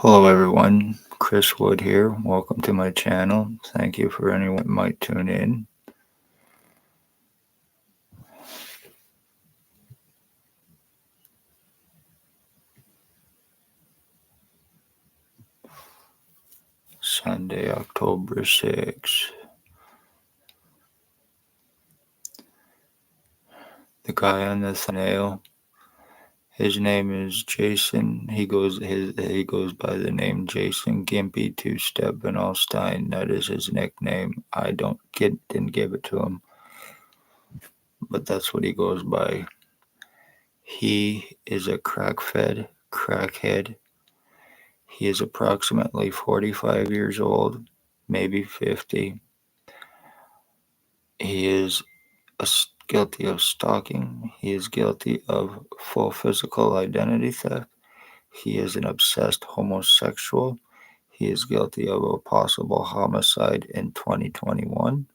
Hello everyone, Chris Wood here. Welcome to my channel. Thank you for anyone that might tune in. Sunday, October 6th. The guy on the thumbnail, his name is Jason. He goes by the name Jason Gimpy Two Step Vanalstine. That is his nickname. I didn't give it to him, but that's what he goes by. He is a crackhead. He is approximately 45 years old, maybe 50. He is guilty of stalking. He is guilty of full physical identity theft. He is an obsessed homosexual. He is guilty of a possible homicide in 2021.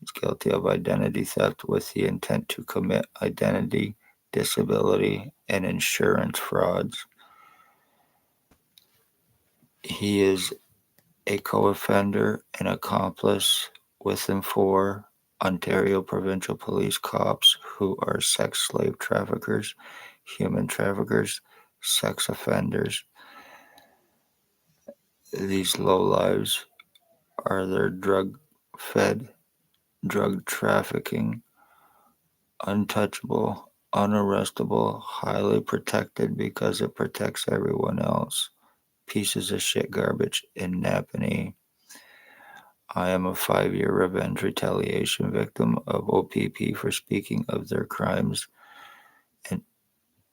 He's guilty of identity theft with the intent to commit identity, disability, and insurance frauds. He is a co-offender and accomplice within 4 Ontario Provincial Police cops who are sex slave traffickers, human traffickers, sex offenders. These lowlives are their drug-fed, drug trafficking, untouchable, unarrestable, highly protected because it protects everyone else. Pieces of shit garbage in Napanee. I am a 5-year revenge retaliation victim of O.p.p for speaking of their crimes and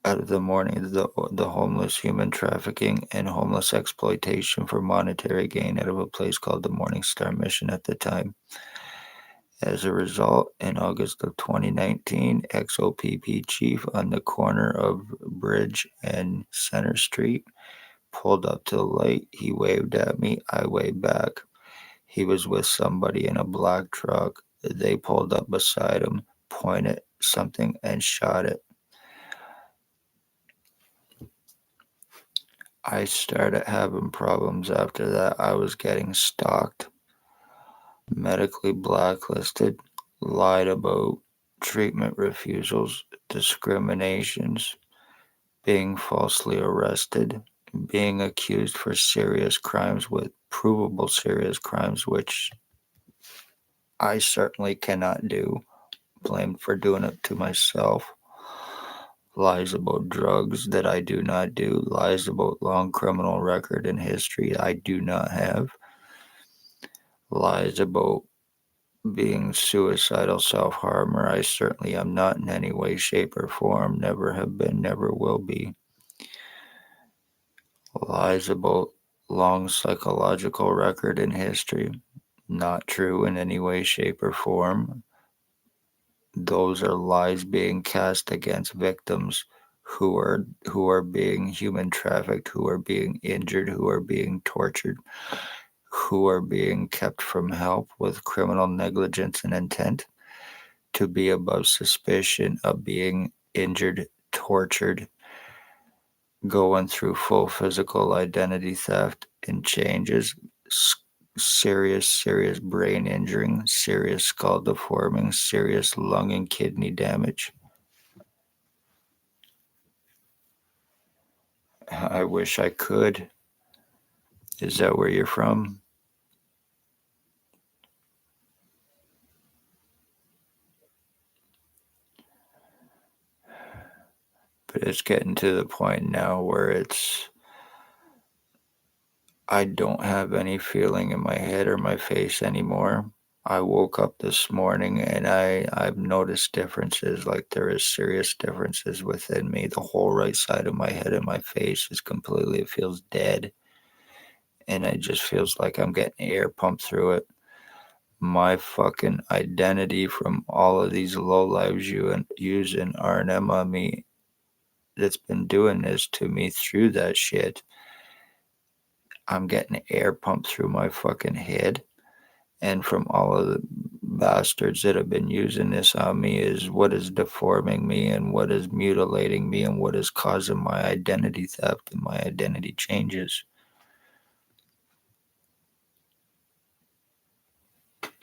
out of the morning, the homeless human trafficking and homeless exploitation for monetary gain out of a place called the Morning Star Mission at the time. As a result, in August of 2019, ex-O.p.p chief on the corner of Bridge and Center Street pulled up to the light. He waved at me. I waved back. He was with somebody in a black truck. They pulled up beside him, pointed something, and shot it. I started having problems after that. I was getting stalked, medically blacklisted, lied about treatment refusals, discriminations, being falsely arrested, being accused for serious crimes with provable serious crimes, which I certainly cannot do. Blamed for doing it to myself. Lies about drugs that I do not do. Lies about long criminal record and history I do not have. Lies about being suicidal self-harmer. I certainly am not in any way, shape, or form. Never have been, never will be. Lies about long psychological record and history. Not true in any way, shape, or form. Those are lies being cast against victims who are being human trafficked, who are being injured, who are being tortured, who are being kept from help with criminal negligence and intent to be above suspicion of being injured, tortured, going through full physical identity theft and changes, serious brain injury, serious skull deforming, serious lung and kidney damage. I wish I could. Is that where you're from? But it's getting to the point now where I don't have any feeling in my head or my face anymore. I woke up this morning and I've noticed differences, like there is serious differences within me. The whole right side of my head and my face is completely, it feels dead. And it just feels like I'm getting air pumped through it. My fucking identity from all of these lowlives using R&M on me that's been doing this to me through that shit. I'm getting air pumped through my fucking head. And from all of the bastards that have been using this on me is what is deforming me and what is mutilating me and what is causing my identity theft and my identity changes.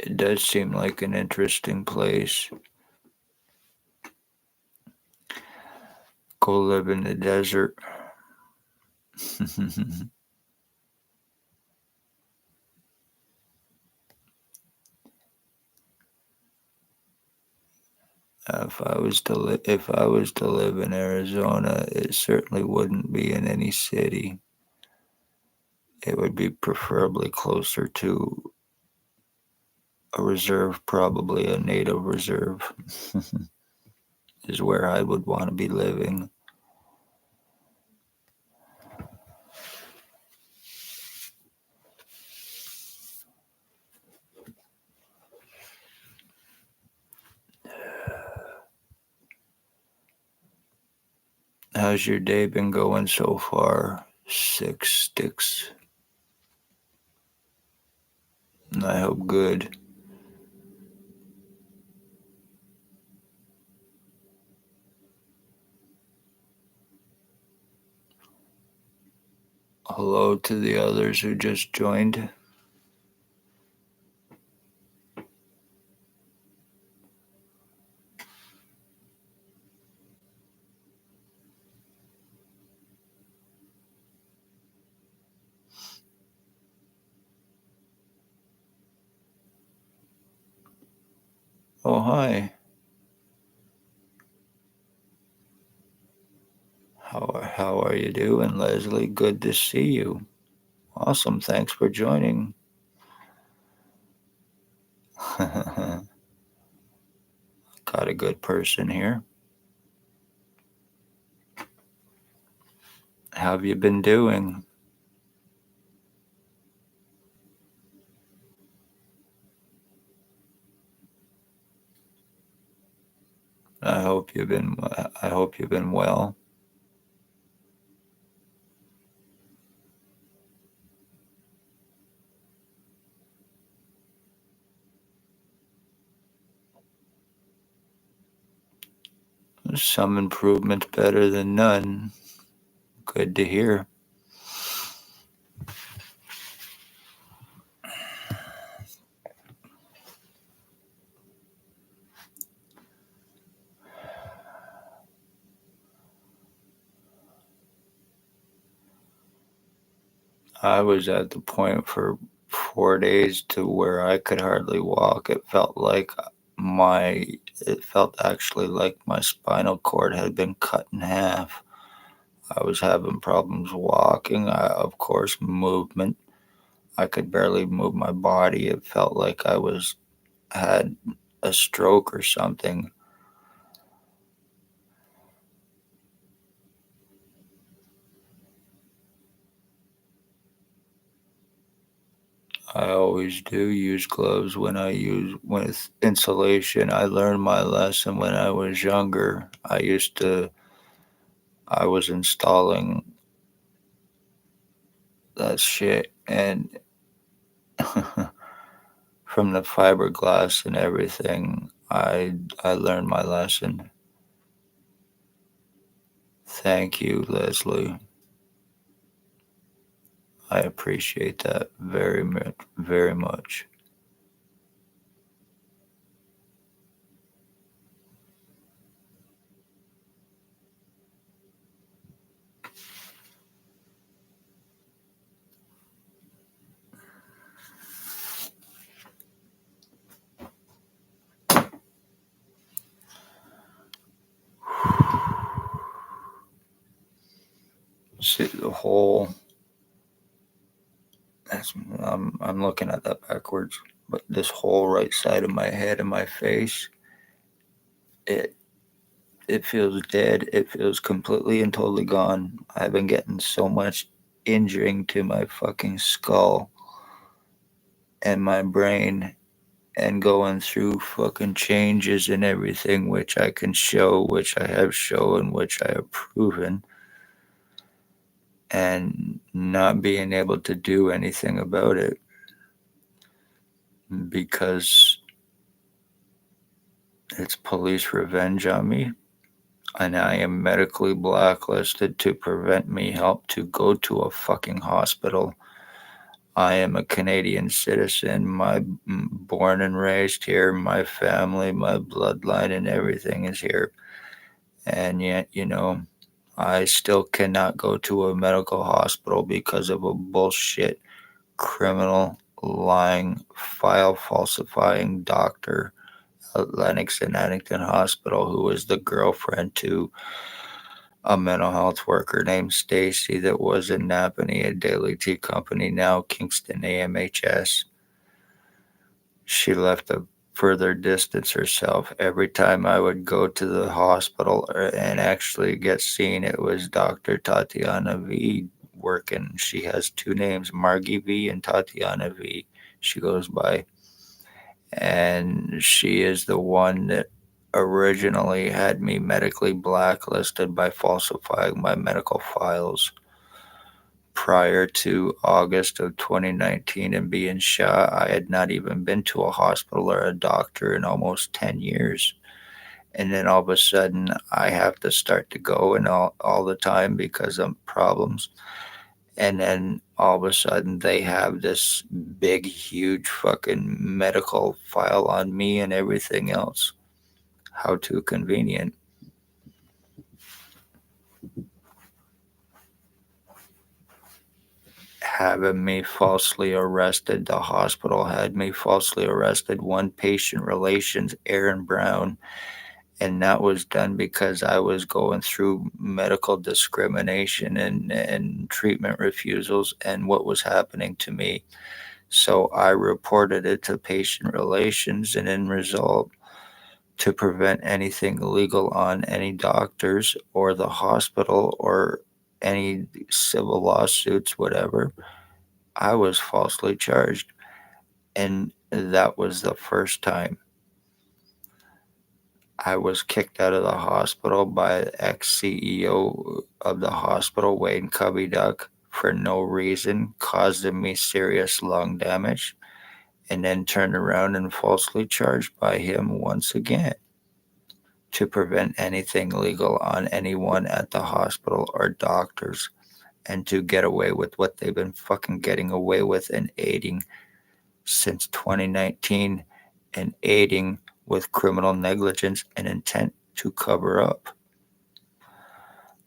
It does seem like an interesting place. Go live in the desert. If I was to live in Arizona, it certainly wouldn't be in any city. It would be preferably closer to a reserve, probably a native reserve, is where I would want to be living. How's your day been going so far? 6 sticks. I hope good. Hello to the others who just joined. Oh, hi. How are you doing, Leslie? Good to see you. Awesome. Thanks for joining. Got a good person here. How have you been doing? I hope you've been well. Some improvement better than none. Good to hear. I was at the point for 4 days to where I could hardly walk. My it felt actually like my spinal cord had been cut in half. I was having problems walking. Of course, movement. I could barely move my body. It felt like I was had a stroke or something. I always do use gloves when I use with insulation. I learned my lesson when I was younger. I was installing that shit and from the fiberglass and everything, I learned my lesson. Thank you, Leslie. I appreciate that very much, very much. See the whole. I'm looking at that backwards, but this whole right side of my head and my face, it it feels dead. It feels completely and totally gone. I've been getting so much injuring to my fucking skull and my brain and going through fucking changes and everything, which I can show, which I have shown, which I have proven, and not being able to do anything about it because it's police revenge on me. And I am medically blacklisted to prevent me help to go to a fucking hospital. I am a Canadian citizen. Born and raised here. My family, my bloodline, and everything is here. And yet, I still cannot go to a medical hospital because of a bullshit, criminal, lying, file falsifying doctor at Lennox and Addington Hospital who was the girlfriend to a mental health worker named Stacy that was in Napanee, a daily tea company, now Kingston AMHS. She left a further distance herself. Every time I would go to the hospital and actually get seen, it was Dr. Tatiana V working. She has two names, Margie V and Tatiana V. She goes by. And she is the one that originally had me medically blacklisted by falsifying my medical files prior to August of 2019 and being shot. I had not even been to a hospital or a doctor in almost 10 years. And then all of a sudden, I have to start to go and all the time because of problems. And then all of a sudden, they have this big, huge fucking medical file on me and everything else. How too convenient. Having me falsely arrested. The hospital had me falsely arrested. One patient relations, Aaron Brown, and that was done because I was going through medical discrimination and treatment refusals and what was happening to me. So I reported it to patient relations, and in result, to prevent anything illegal on any doctors or the hospital or any civil lawsuits, whatever, I was falsely charged. And that was the first time. I was kicked out of the hospital by the ex CEO of the hospital, Wayne Cubby Duck, for no reason, causing me serious lung damage, and then turned around and falsely charged by him once again to prevent anything legal on anyone at the hospital or doctors, and to get away with what they've been fucking getting away with and aiding since 2019 and aiding with criminal negligence and intent to cover up.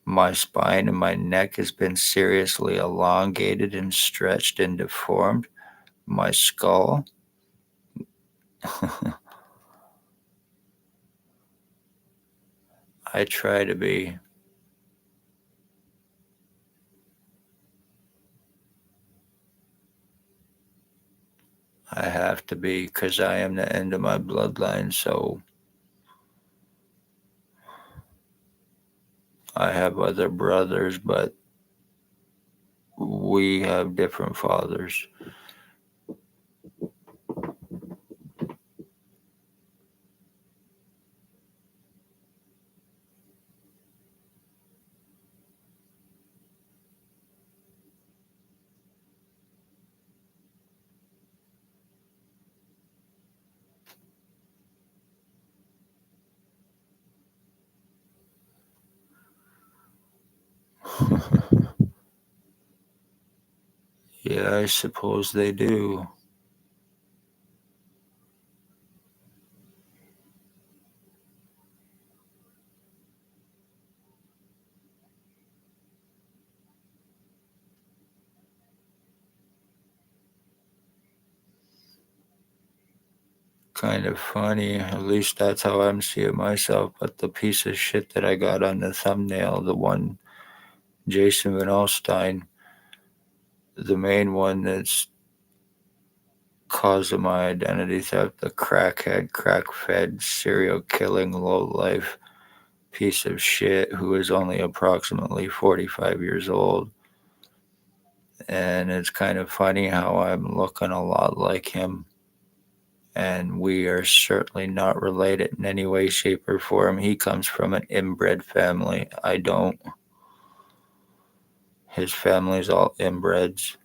My spine and my neck has been seriously elongated and stretched and deformed. My skull. I try to be. I have to be because I am the end of my bloodline, so I have other brothers, but we have different fathers. Yeah, I suppose they do. Kind of funny. At least that's how I'm seeing myself. But the piece of shit that I got on the thumbnail, the one Jason Vanalstine, the main one that's causing my identity theft, the crackhead, crack fed, serial killing, low life piece of shit who is only approximately 45 years old. And it's kind of funny how I'm looking a lot like him. And we are certainly not related in any way, shape, or form. He comes from an inbred family. I don't. His family's all inbreds.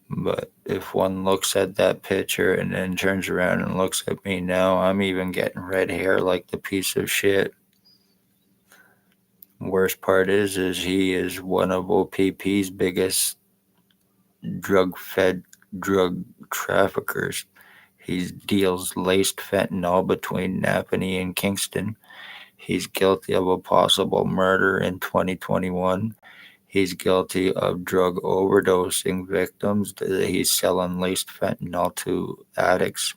But if one looks at that picture and then turns around and looks at me now, I'm even getting red hair like the piece of shit. worst part is he is one of O.p.p's biggest drug-fed drug traffickers. He deals laced fentanyl between Napanee and Kingston. He's guilty of a possible murder in 2021. He's guilty of drug overdosing victims. He's selling laced fentanyl to addicts.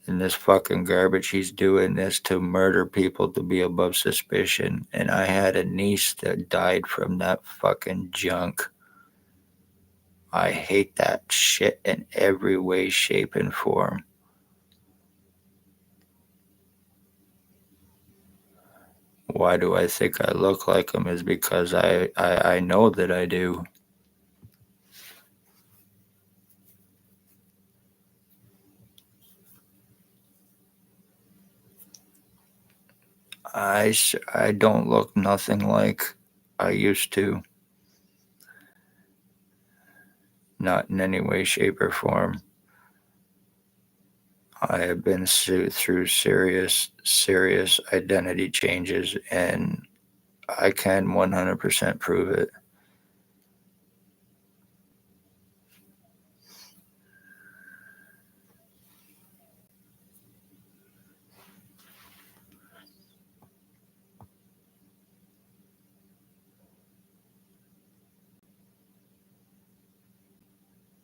And this fucking garbage, he's doing this to murder people to be above suspicion. And I had a niece that died from that fucking junk. I hate that shit in every way, shape, and form. Why do I think I look like him? Is because I know that I do. I don't look nothing like I used to. Not in any way, shape, or form. I have been through serious identity changes, and I can 100% prove it.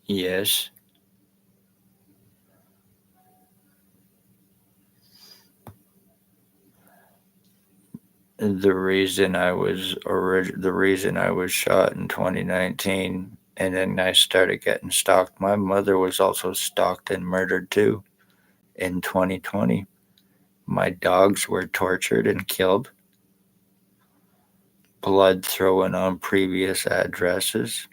Yes, the reason I was shot in 2019, and then I started getting stalked. My mother was also stalked and murdered too in 2020. My dogs were tortured and killed. Blood thrown on previous addresses.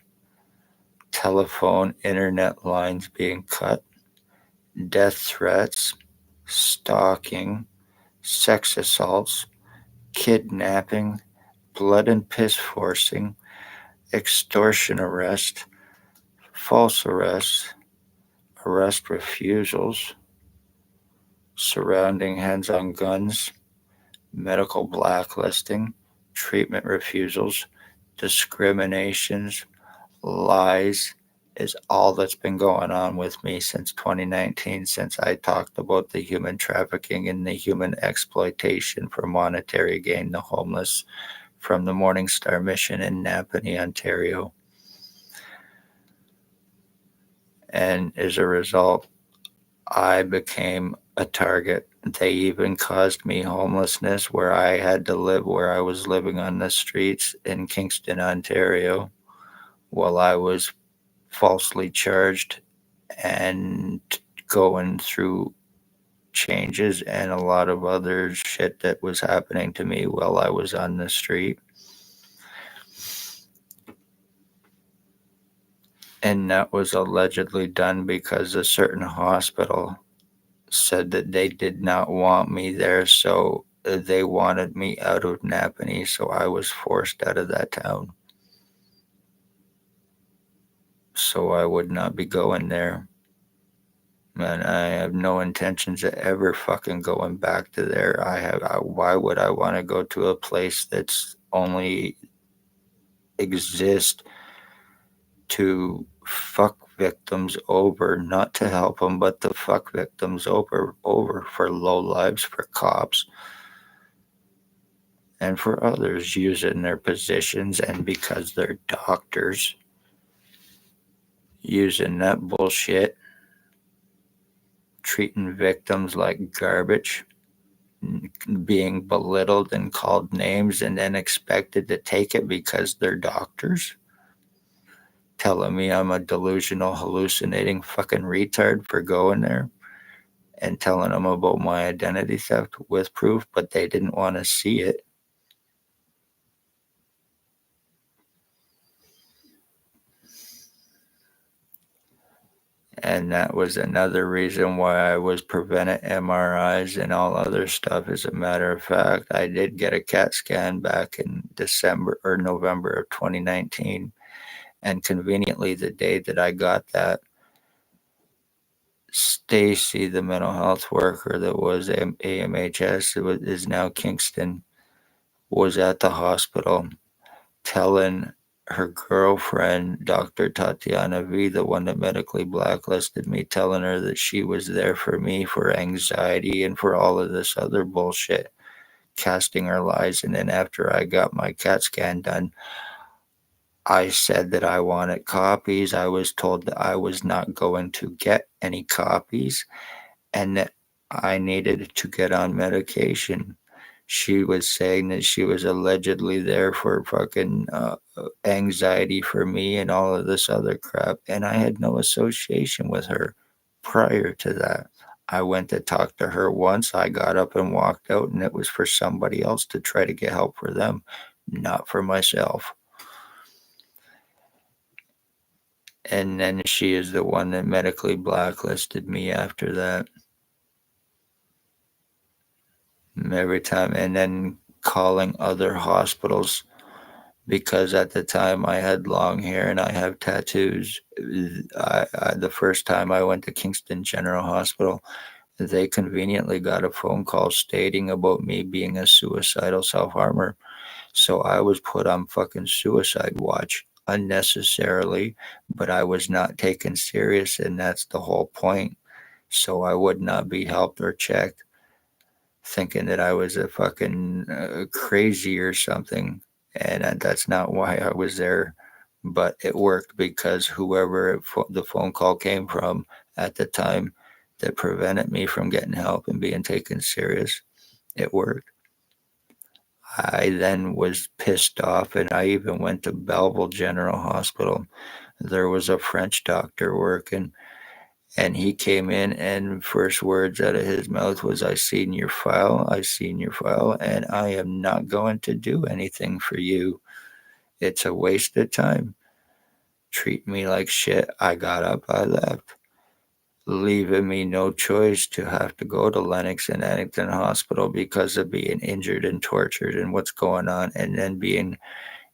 Telephone, internet lines being cut. Death threats. Stalking. Sex assaults. Kidnapping. Blood and piss forcing. Extortion arrest. False arrests. Arrest refusals. Surrounding hands on guns. Medical blacklisting. Treatment refusals. Discriminations. Lies is all that's been going on with me since 2019, since I talked about the human trafficking and the human exploitation for monetary gain, the homeless from the Morning Star Mission in Napanee, Ontario. And as a result, I became a target. They even caused me homelessness where I had to live, where I was living on the streets in Kingston, Ontario, while I was falsely charged and going through changes and a lot of other shit that was happening to me while I was on the street. And that was allegedly done because a certain hospital said that they did not want me there, so they wanted me out of Napanee, so I was forced out of that town. So I would not be going there. And I have no intentions of ever fucking going back to there. Why would I want to go to a place that's only exist to fuck victims over, not to help them, but to fuck victims over for low lives, for cops, and for others using their positions and because they're doctors, using that bullshit, treating victims like garbage, being belittled and called names and then expected to take it because they're doctors, telling me I'm a delusional, hallucinating fucking retard for going there and telling them about my identity theft with proof, but they didn't want to see it. And that was another reason why I was prevented MRIs and all other stuff. As a matter of fact, I did get a CAT scan back in December or November of 2019. And conveniently, the day that I got that, Stacy, the mental health worker that was AMHS, is now Kingston. was at the hospital telling her girlfriend, Dr. Tatiana V, the one that medically blacklisted me, telling her that she was there for me for anxiety and for all of this other bullshit, casting her lies. And then after I got my CAT scan done, I said that I wanted copies. I was told that I was not going to get any copies and that I needed to get on medication. She was saying that she was allegedly there for fucking anxiety for me and all of this other crap, and I had no association with her prior to that. I went to talk to her once. I got up and walked out, and it was for somebody else to try to get help for them, not for myself. And then she is the one that medically blacklisted me after that. Every time, and then calling other hospitals because at the time I had long hair and I have tattoos. The first time I went to Kingston General Hospital, they conveniently got a phone call stating about me being a suicidal self harmer. So I was put on fucking suicide watch unnecessarily, but I was not taken serious, and that's the whole point. So I would not be helped or checked, thinking that I was a fucking crazy or something. And that's not why I was there. But it worked because whoever the phone call came from at the time that prevented me from getting help and being taken serious, it worked. I then was pissed off, and I even went to Belleville General Hospital. There was a French doctor working, and he came in, and first words out of his mouth was, I seen your file, and I am not going to do anything for you. It's a waste of time. Treat me like shit. I got up, I left, leaving me no choice to have to go to Lennox and Addington Hospital because of being injured and tortured and what's going on, and then being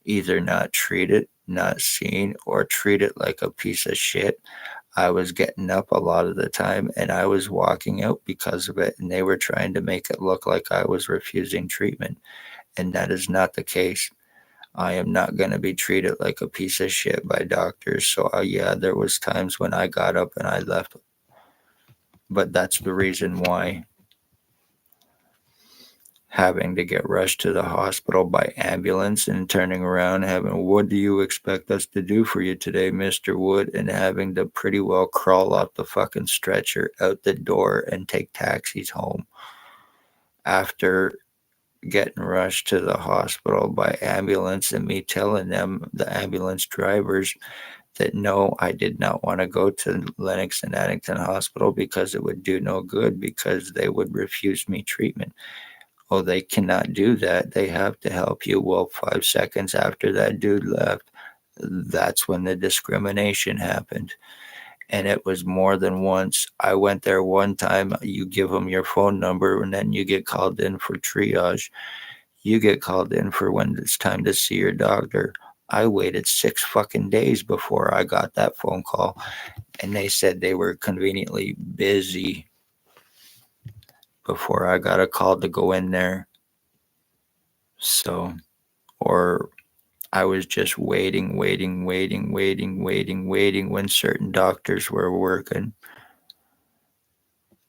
either not treated, not seen, or treated like a piece of shit. I was getting up a lot of the time and I was walking out because of it. And they were trying to make it look like I was refusing treatment. And that is not the case. I am not going to be treated like a piece of shit by doctors. So, yeah, there was times when I got up and I left. But that's the reason why having to get rushed to the hospital by ambulance and turning around having, what do you expect us to do for you today, Mr. Wood, and having to pretty well crawl up the fucking stretcher out the door and take taxis home after getting rushed to the hospital by ambulance, and me telling them, the ambulance drivers, that no, I did not want to go to Lennox and Addington Hospital because it would do no good, because they would refuse me treatment. Oh, they cannot do that. They have to help you. Well, 5 seconds after that dude left, that's when the discrimination happened. And it was more than once. I went there one time. You give them your phone number and then you get called in for triage. You get called in for when it's time to see your doctor. I waited 6 fucking days before I got that phone call. And they said they were conveniently busy before I got a call to go in there. So, or I was just waiting when certain doctors were working.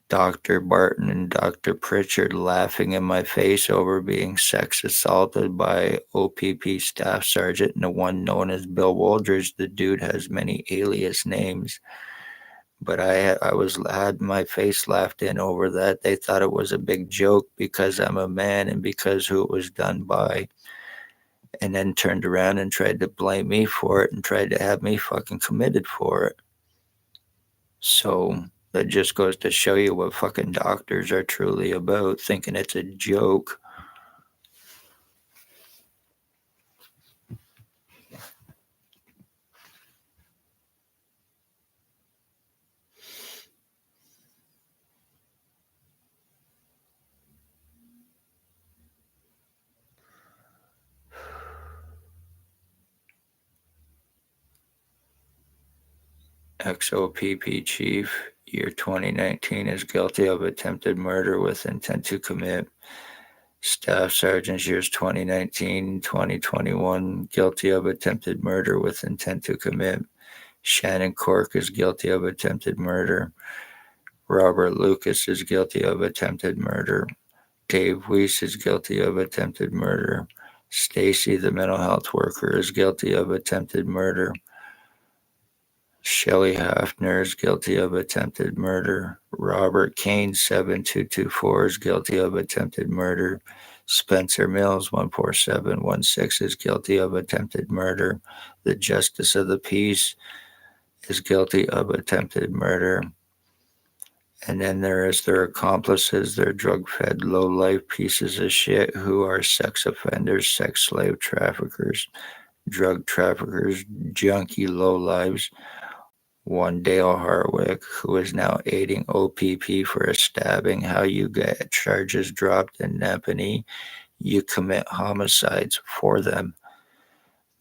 Dr. Barton and Dr. Pritchard laughing in my face over being sex assaulted by O.p.p staff sergeant and the one known as Bill Woldridge. The dude has many alias names. But had my face laughed in over that. They thought it was a big joke because I'm a man and because who it was done by, and then turned around and tried to blame me for it and tried to have me fucking committed for it. So that just goes to show you what fucking doctors are truly about, thinking it's a joke. XOPP chief, year 2019, is guilty of attempted murder with intent to commit Staff Sergeant years 2019-2021, guilty of attempted murder with intent to commit. Shannon Cork is guilty of attempted murder. Robert Lucas is guilty of attempted murder. Dave Weiss is guilty of attempted murder. Stacy, the mental health worker, is guilty of attempted murder. Shelley Hafner is guilty of attempted murder. Robert Kane7224 is guilty of attempted murder. Spencer Mills14716 is guilty of attempted murder. The Justice of the Peace is guilty of attempted murder. And then there is their accomplices, their drug-fed, low-life pieces of shit who are sex offenders, sex slave traffickers, drug traffickers, junkie low-lives. One Dale Harwick, who is now aiding O.p.p for a stabbing. How you get charges dropped in Napanee? You commit homicides for them.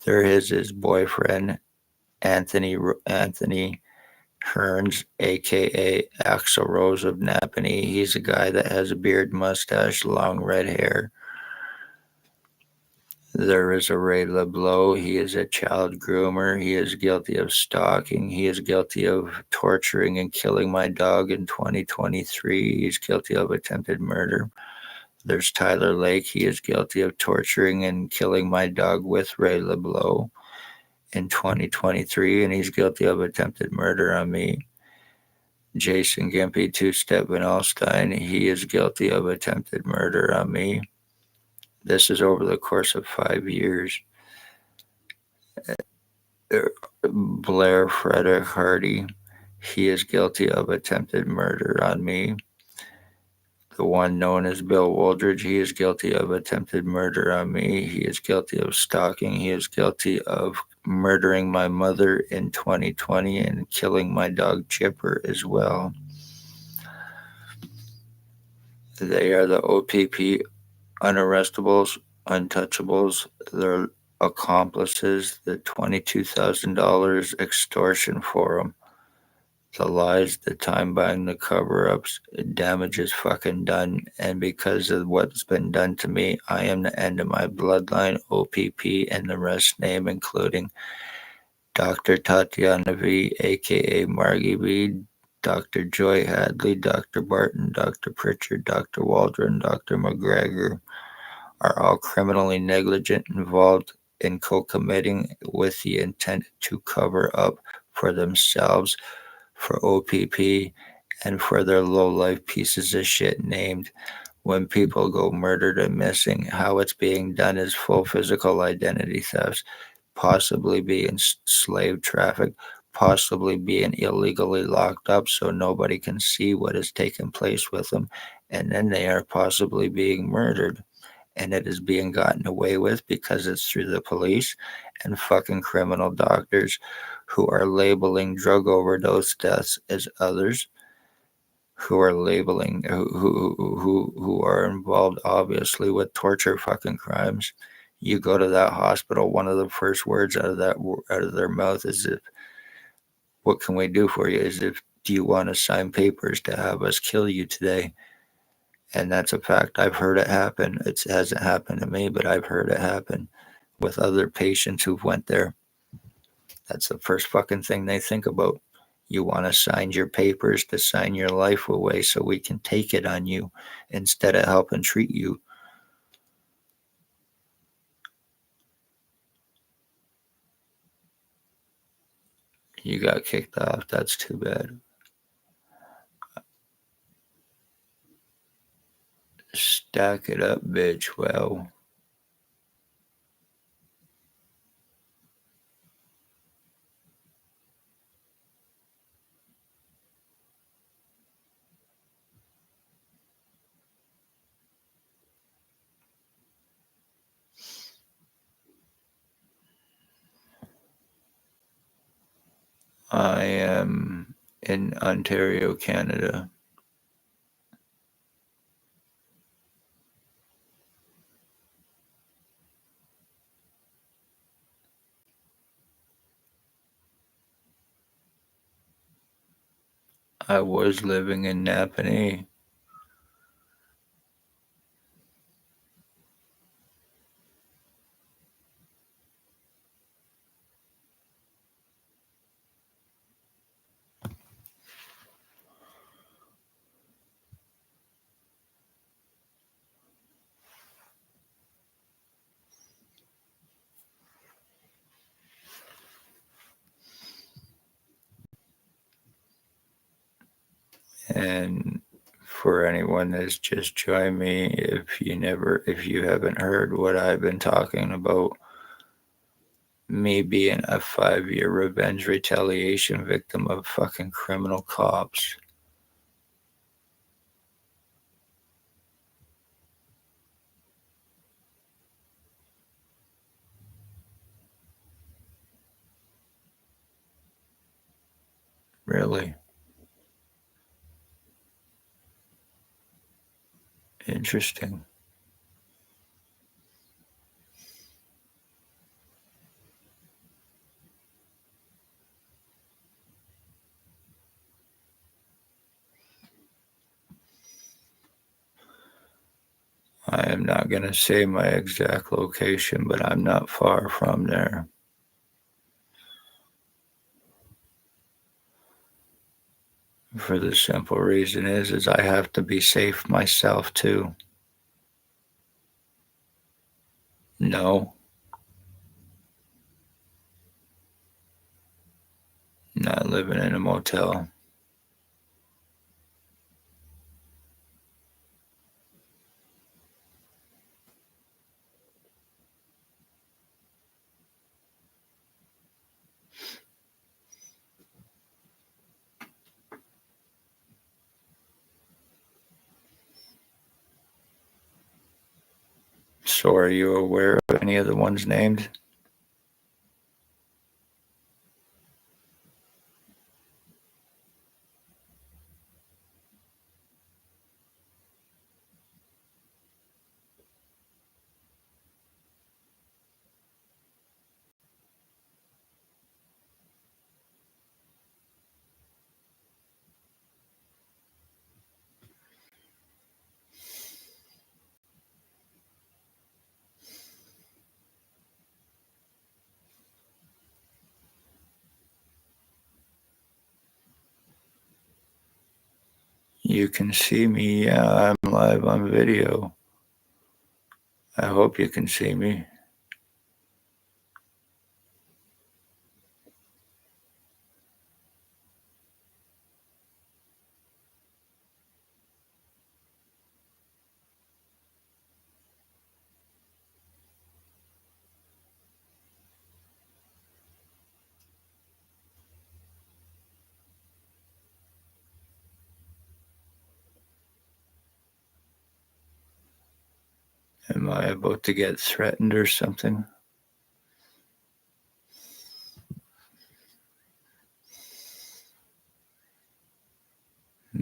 There is his boyfriend, Anthony Hearns, aka Axl Rose of Napanee. He's a guy that has a beard, mustache, long red hair. There is a Ray LeBlanc. He is a child groomer. He is guilty of stalking. He is guilty of torturing and killing my dog in 2023. He's guilty of attempted murder. There's Tyler Lake. He is guilty of torturing and killing my dog with Ray LeBlanc in 2023, and he's guilty of attempted murder on me. Jason Gimpy, two-step Vanalstine. He is guilty of attempted murder on me. This is over the course of 5 years. Blair Frederick Hardy. He is guilty of attempted murder on me. The one known as Bill Woldridge, he is guilty of attempted murder on me. He is guilty of stalking. He is guilty of murdering my mother in 2020 and killing my dog Chipper as well. They are the O.p.p unarrestables, untouchables. Their accomplices, the $22,000 extortion for them. The lies, the time buying, the cover ups, damage is fucking done. And because of what's been done to me, I am the end of my bloodline, O.p.p, and the rest name, including Dr. Tatiana V, aka Margie V, Dr. Joy Hadley, Dr. Barton, Dr. Pritchard, Dr. Waldron, Dr. McGregor, are all criminally negligent, involved in co-committing with the intent to cover up for themselves, for O.p.p, and for their low-life pieces of shit named. When people go murdered and missing, how it's being done is full physical identity thefts, possibly being slave trafficked, possibly being illegally locked up so nobody can see what has taken place with them, and then they are possibly being murdered. And it is being gotten away with because it's through the police and fucking criminal doctors who are labeling drug overdose deaths as others, who are labeling who are involved obviously with torture fucking crimes. You go to that hospital, one of the first words out of their mouth is, if, what can we do for you? Is if, do you want to sign papers to have us kill you today? And that's a fact. I've heard it happen. It hasn't happened to me, but I've heard it happen with other patients who've went there. That's the first fucking thing they think about. You want to sign your papers to sign your life away so we can take it on you instead of helping treat you. You got kicked off. That's too bad. Stack it up, bitch. Well, I am in Ontario, Canada. I was living in Napanee. And for anyone that's just joined me, if you haven't heard what I've been talking about, me being a 5-year revenge retaliation victim of fucking criminal cops. Really interesting. I am not going to say my exact location, but I'm not far from there. For the simple reason is I have to be safe myself too. No, not living in a motel. So are you aware of any of the ones named? You can see me. Yeah, I'm live on video. I hope you can see me. Am I about to get threatened or something?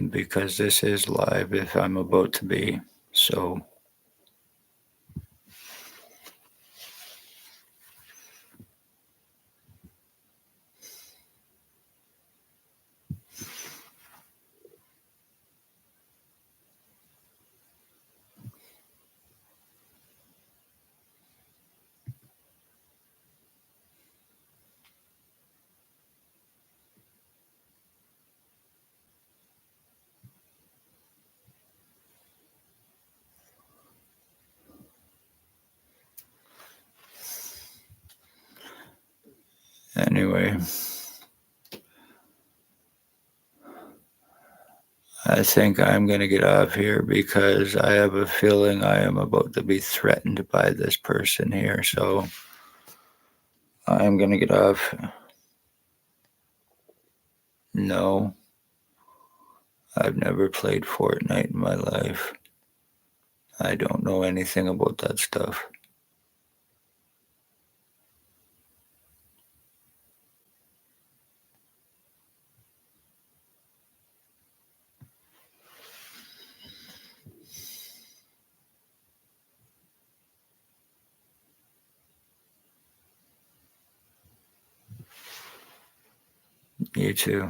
Because this is live if I'm about to be. So anyway, I think I'm going to get off here because I have a feeling I am about to be threatened by this person here. So I'm going to get off. No, I've never played Fortnite in my life. I don't know anything about that stuff. You too.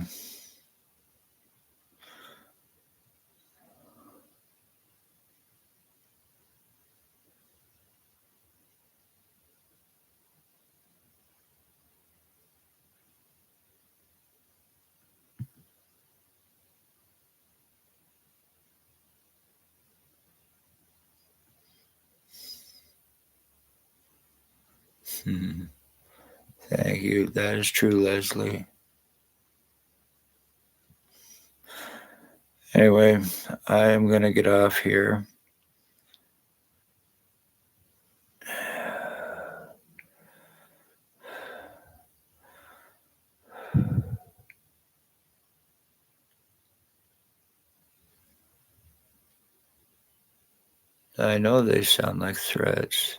Thank you. That is true, Leslie. Anyway, I am going to get off here. I know they sound like threats.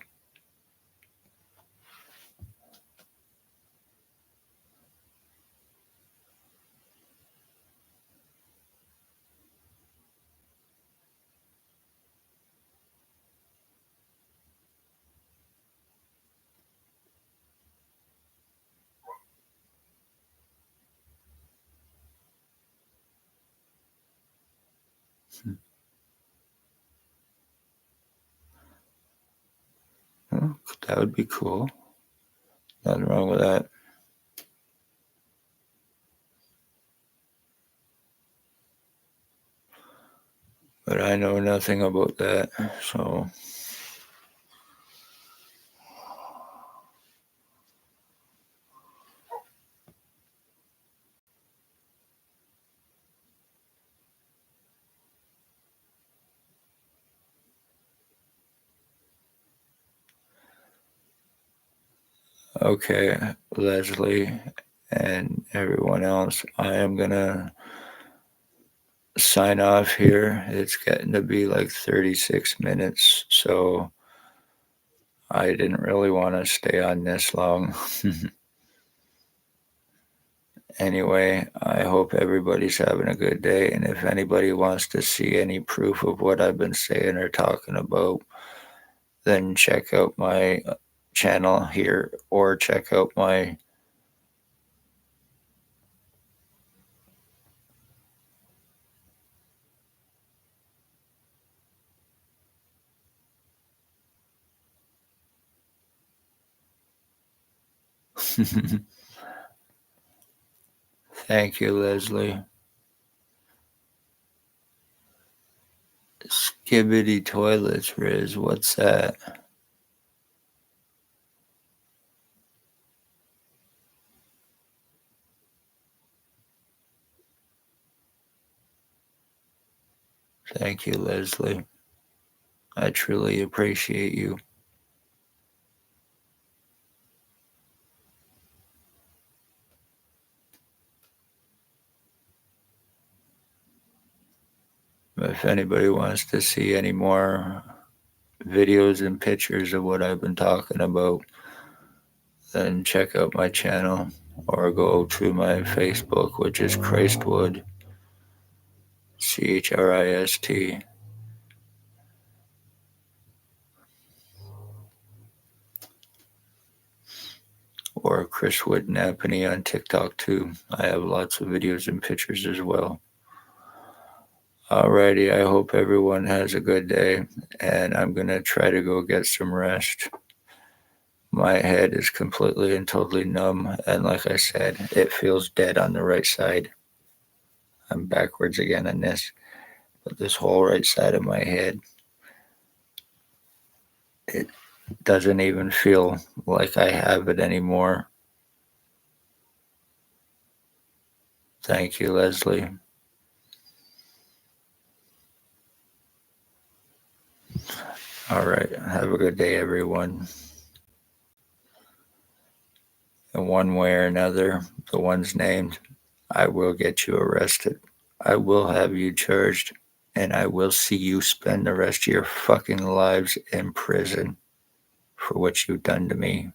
Well, that would be cool. Nothing wrong with that. But I know nothing about that, so. Okay, Leslie and everyone else, I am going to sign off here. It's getting to be like 36 minutes, so I didn't really want to stay on this long. Anyway, I hope everybody's having a good day. And if anybody wants to see any proof of what I've been saying or talking about, then check out my channel here or check out my Thank you, Leslie. Skibbity toilets, Riz. What's that? Thank you, Leslie. I truly appreciate you. If anybody wants to see any more videos and pictures of what I've been talking about, then check out my channel or go to my Facebook, which is Christwood, CHRIST. Or Chris Wood Nappany on TikTok too. I have lots of videos and pictures as well. Alrighty, I hope everyone has a good day, and I'm gonna try to go get some rest. My head is completely and totally numb, and like I said, it feels dead on the right side. I'm backwards again on this, but this whole right side of my head, it doesn't even feel like I have it anymore. Thank you, Leslie. All right. Have a good day, everyone. In one way or another, the ones named, I will get you arrested. I will have you charged, and I will see you spend the rest of your fucking lives in prison for what you've done to me.